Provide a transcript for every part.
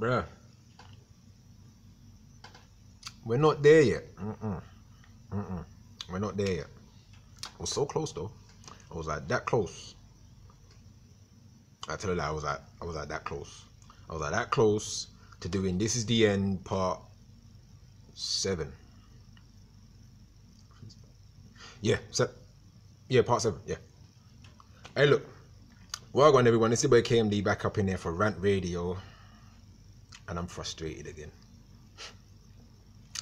Bruh. We're not there yet. We're not there yet. I was so close though. I was like that close. I tell you that I was like that close. I was like that close to doing This Is The End Part 7. Yeah, Part 7, yeah. Hey look, well done everyone, it's your boy KMD back up in there for Rant Radio. And I'm frustrated again.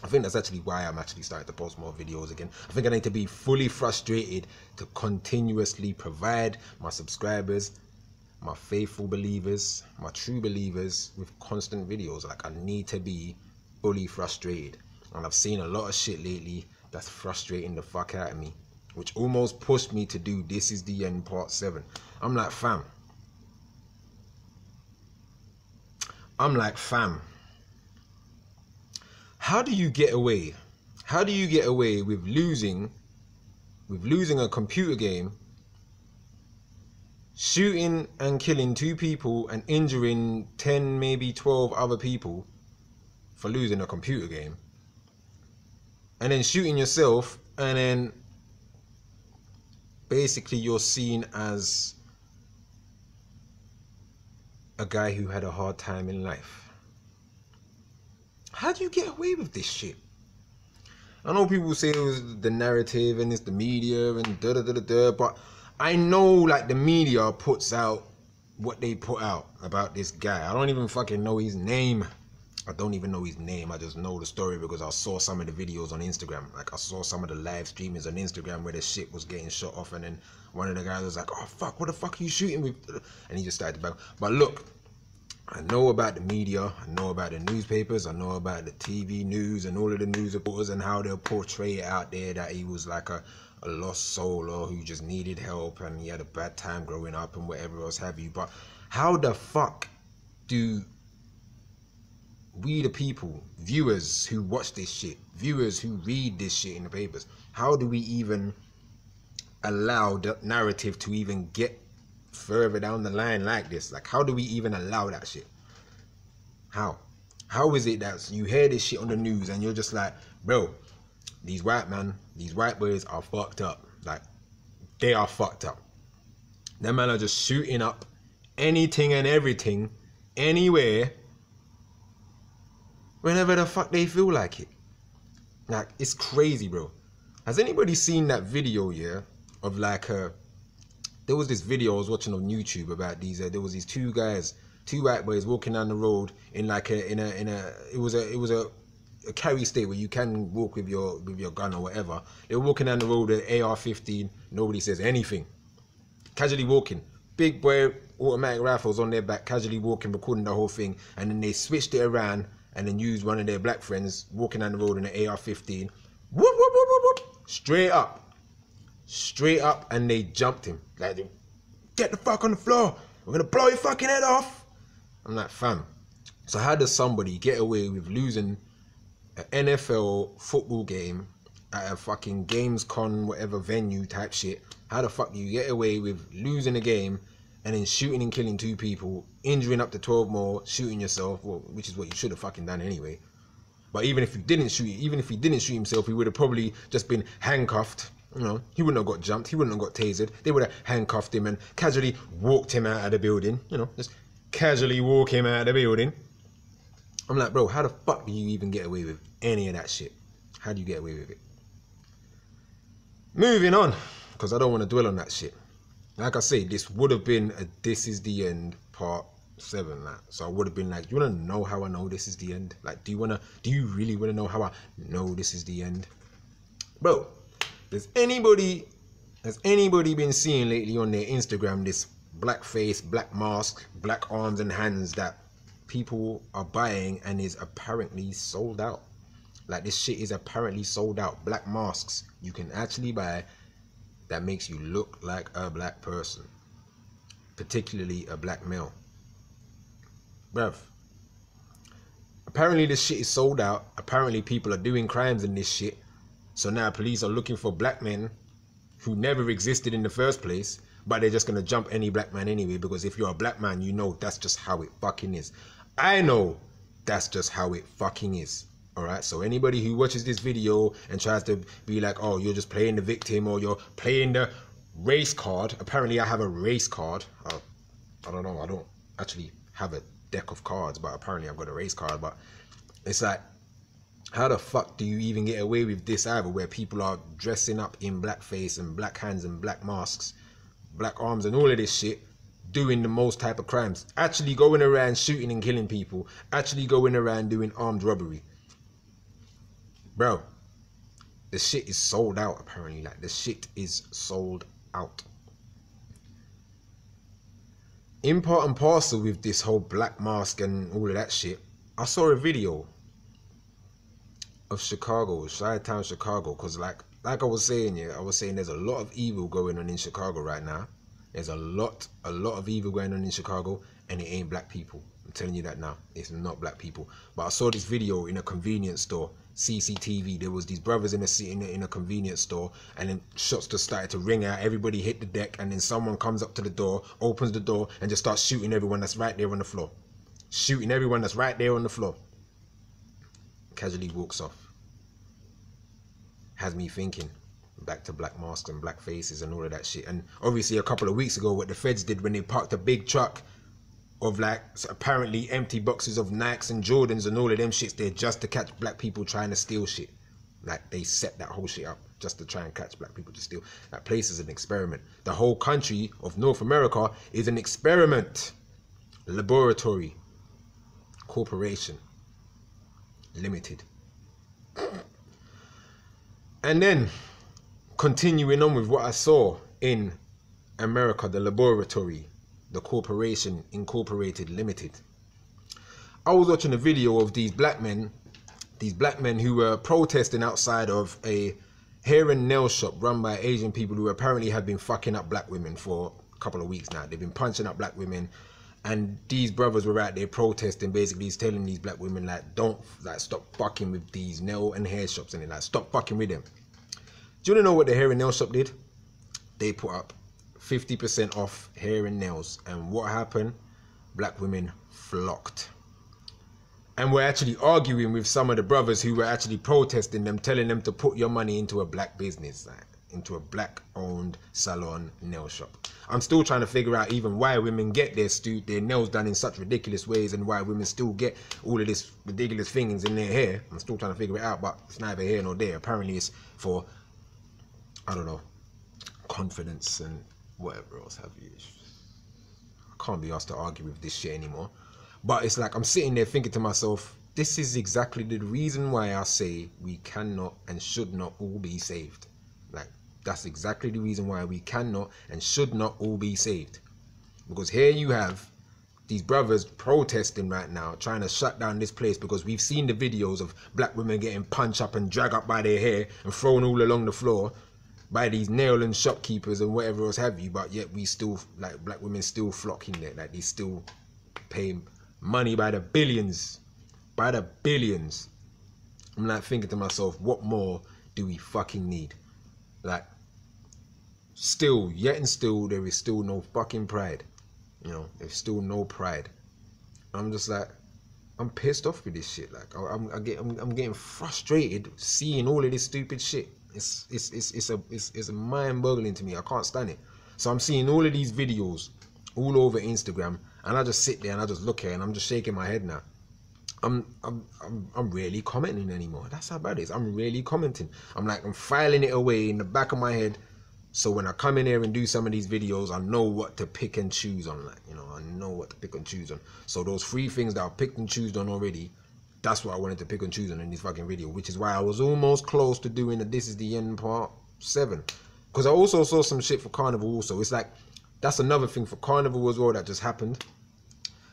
I think that's actually why I'm actually starting to post more videos again. I think I need to be fully frustrated to continuously provide my subscribers, my faithful believers, my true believers with constant videos. Like, I need to be fully frustrated. And I've seen a lot of shit lately that's frustrating the fuck out of me, which almost pushed me to do This Is The End Part 7. I'm like, fam. How do you get away? How do you get away with losing a computer game, shooting and killing 2 people and injuring 10, maybe 12 other people for losing a computer game, and then shooting yourself, and then basically you're seen as a guy who had a hard time in life? How do you get away with this shit? I know people say it was the narrative and it's the media and da-da-da-da-da, but I know, like, the media puts out what they put out about this guy. I don't even fucking know his name. I don't even know his name. I just know the story because I saw some of the videos on Instagram. Like, I saw some of the live streamers on Instagram where the shit was getting shot off, and then one of the guys was like, oh fuck, what the fuck are you shooting with? And he just started to bang. But look, I know about the media, I know about the newspapers, I know about the TV news and all of the news reporters and how they'll portray it out there that he was like a lost soul or who just needed help and he had a bad time growing up and whatever else have you. But how the fuck do we, the people, viewers who watch this shit, viewers who read this shit in the papers, how do we even allow the narrative to even get further down the line like this? Like, how do we even allow that shit? How is it that you hear this shit on the news and you're just like, bro, these white boys are fucked up. Like, they are fucked up. Them men are just shooting up anything and everything, anywhere, whenever the fuck they feel like it. Like, it's crazy, bro. Has anybody seen that video, yeah, of like there was this video I was watching on YouTube about these there was these 2 guys, 2 white boys walking down the road in like it was a carry state where you can walk with your gun or whatever. They were walking down the road with an AR-15, nobody says anything. Casually walking. Big boy automatic rifles on their back, casually walking, recording the whole thing, and then they switched it around and then used one of their black friends walking down the road in an AR-15. Whoop, whoop, whoop, whoop, whoop. Straight up, and they jumped him. Like, get the fuck on the floor. We're gonna blow your fucking head off. I'm like, fam. So how does somebody get away with losing an NFL football game at a fucking Gamescom, whatever venue type shit? How the fuck do you get away with losing a game and then shooting and killing 2 people, injuring up to 12 more, shooting yourself, well, which is what you should have fucking done anyway. But even if he didn't shoot himself, he would have probably just been handcuffed. You know, he wouldn't have got jumped, he wouldn't have got tasered. They would have handcuffed him and casually walked him out of the building. You know, just casually walk him out of the building. I'm like, bro, how the fuck do you even get away with any of that shit? How do you get away with it? Moving on, because I don't want to dwell on that shit. Like I say, this would have been a This Is The End Part 7. Like, so I would have been like, you want to know how I know this is the end? Like, do you really want to know how I know this is the end? Bro, has anybody been seeing lately on their Instagram this black face, black mask, black arms and hands that people are buying and is apparently sold out? Like, this shit is apparently sold out. Black masks you can actually buy that makes you look like a black person, particularly a black male. Bruv, apparently this shit is sold out. Apparently people are doing crimes in this shit. So now police are looking for black men who never existed in the first place, but they're just gonna jump any black man anyway, because if you're a black man, you know that's just how it fucking is. I know that's just how it fucking is. All right, so anybody who watches this video and tries to be like, oh, you're just playing the victim or you're playing the race card. Apparently I have a race card. I don't know, I don't actually have a deck of cards, but apparently I've got a race card. But it's like, how the fuck do you even get away with this either, where people are dressing up in blackface and black hands and black masks, black arms and all of this shit, doing the most type of crimes, actually going around shooting and killing people, actually going around doing armed robbery? Bro, the shit is sold out apparently. Like, the shit is sold out. In part and parcel with this whole black mask and all of that shit, I saw a video of Chicago, Chi-Town Chicago, because like I was saying, yeah, I was saying there's a lot of evil going on in Chicago right now. There's a lot of evil going on in Chicago, and it ain't black people. I'm telling you that now. It's not black people. But I saw this video in a convenience store, CCTV. There was these brothers in a convenience store, and then shots just started to ring out. Everybody hit the deck, and then someone comes up to the door, opens the door, and just starts shooting everyone that's right there on the floor. Shooting everyone that's right there on the floor. Casually walks off. Has me thinking back to black masks and black faces and all of that shit. And obviously a couple of weeks ago, what the feds did when they parked a big truck of like apparently empty boxes of Nikes and Jordans and all of them shits there just to catch black people trying to steal shit. Like, they set that whole shit up just to try and catch black people to steal. That place is an experiment. The whole country of North America is an experiment. Laboratory. Corporation. Limited. And then continuing on with what I saw in America, the laboratory, the corporation incorporated limited. I was watching a video of these black men who were protesting outside of a hair and nail shop run by Asian people who apparently have been fucking up black women for a couple of weeks now. They've been punching up black women, and these brothers were out there protesting, basically telling these black women like, don't, like, stop fucking with these nail and hair shops, and like, stop fucking with them. Do you want to know what the hair and nail shop did? They put up 50% off hair and nails, and what happened? Black women flocked. And we're actually arguing with some of the brothers who were actually protesting them, telling them to put your money into a black business, like, into a black owned salon nail shop. I'm still trying to figure out even why women get their nails done in such ridiculous ways, and why women still get all of this ridiculous things in their hair. I'm still trying to figure it out, but it's neither here nor there. Apparently it's for, I don't know, confidence and whatever else have you. I can't be asked to argue with this shit anymore. But it's like, I'm sitting there thinking to myself, this is exactly the reason why I say we cannot and should not all be saved. Like, that's exactly the reason why we cannot and should not all be saved. Because here you have these brothers protesting right now, trying to shut down this place, because we've seen the videos of black women getting punched up and dragged up by their hair and thrown all along the floor by these nail and shopkeepers and whatever else have you. But yet we still, like, black women still flocking there. Like, they still pay money by the billions. By the billions. I'm like thinking to myself, what more do we fucking need? Like, still, yet and still, there is still no fucking pride. You know, there's still no pride. I'm just like, I'm pissed off with this shit. Like, I'm getting frustrated seeing all of this stupid shit. It's mind-boggling to me. I can't stand it. So I'm seeing all of these videos all over Instagram, and I just sit there and I just look at it and I'm just shaking my head now. I'm rarely commenting anymore. That's how bad it is. I'm rarely commenting. I'm filing it away in the back of my head, so when I come in here and do some of these videos, I know what to pick and choose on. Like, you know, I know what to pick and choose on. So those 3 things that I've picked and choose on already, that's what I wanted to pick and choose on in this fucking video, which is why I was almost close to doing the This Is The End Part 7. Because I also saw some shit for Carnival also. It's like, that's another thing for Carnival as well that just happened.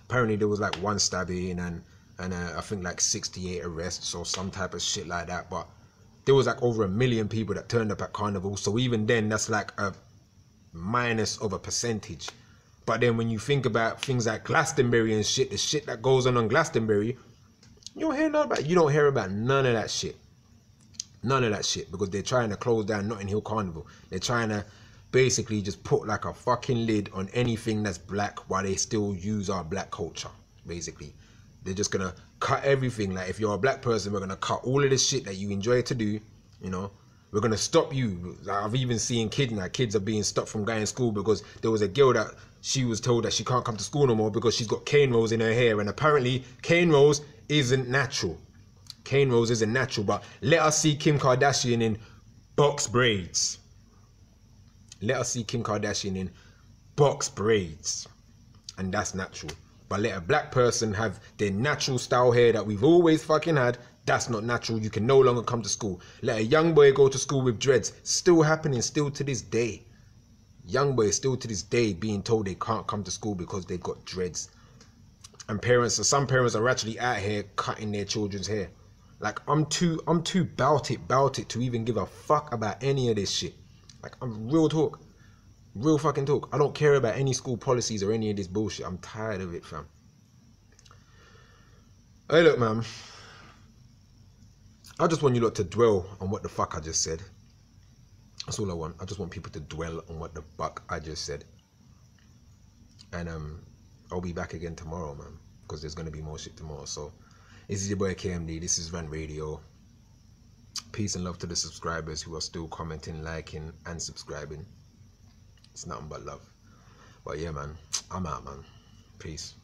Apparently there was like 1 stabbing and I think like 68 arrests or some type of shit like that. But there was like over 1 million people that turned up at Carnival. So even then, that's like a minus of a percentage. But then when you think about things like Glastonbury and shit, the shit that goes on Glastonbury, you don't hear none about. You don't hear about none of that shit. None of that shit, because they're trying to close down Notting Hill Carnival. They're trying to basically just put like a fucking lid on anything that's black while they still use our black culture. Basically, They're just gonna cut everything. Like if you're a black person, we're gonna cut all of this shit that you enjoy to do, you know. We're gonna stop you. I've even seen kids are being stopped from going to school because there was a girl that she was told that she can't come to school no more because she's got cane rolls in her hair, and apparently cane rolls isn't natural. Cane rolls isn't natural, but let us see Kim Kardashian in box braids. Let us see Kim Kardashian in box braids, and that's natural. But let a black person have their natural style hair that we've always fucking had. That's not natural. You can no longer come to school. Let a young boy go to school with dreads. Still happening, still to this day. Young boys still to this day being told they can't come to school because they've got dreads. And some parents are actually out here cutting their children's hair. Like I'm too bout it to even give a fuck about any of this shit. Like I'm real talk. Real fucking talk. I don't care about any school policies or any of this bullshit. I'm tired of it, fam. Hey, look, man. I just want you lot to dwell on what the fuck I just said. That's all I want. I just want people to dwell on what the fuck I just said. And I'll be back again tomorrow, man. Because there's going to be more shit tomorrow. So, this is your boy KMD. This is Rant Radio. Peace and love to the subscribers who are still commenting, liking, and subscribing. It's nothing but love. But yeah, man, I'm out, man. Peace.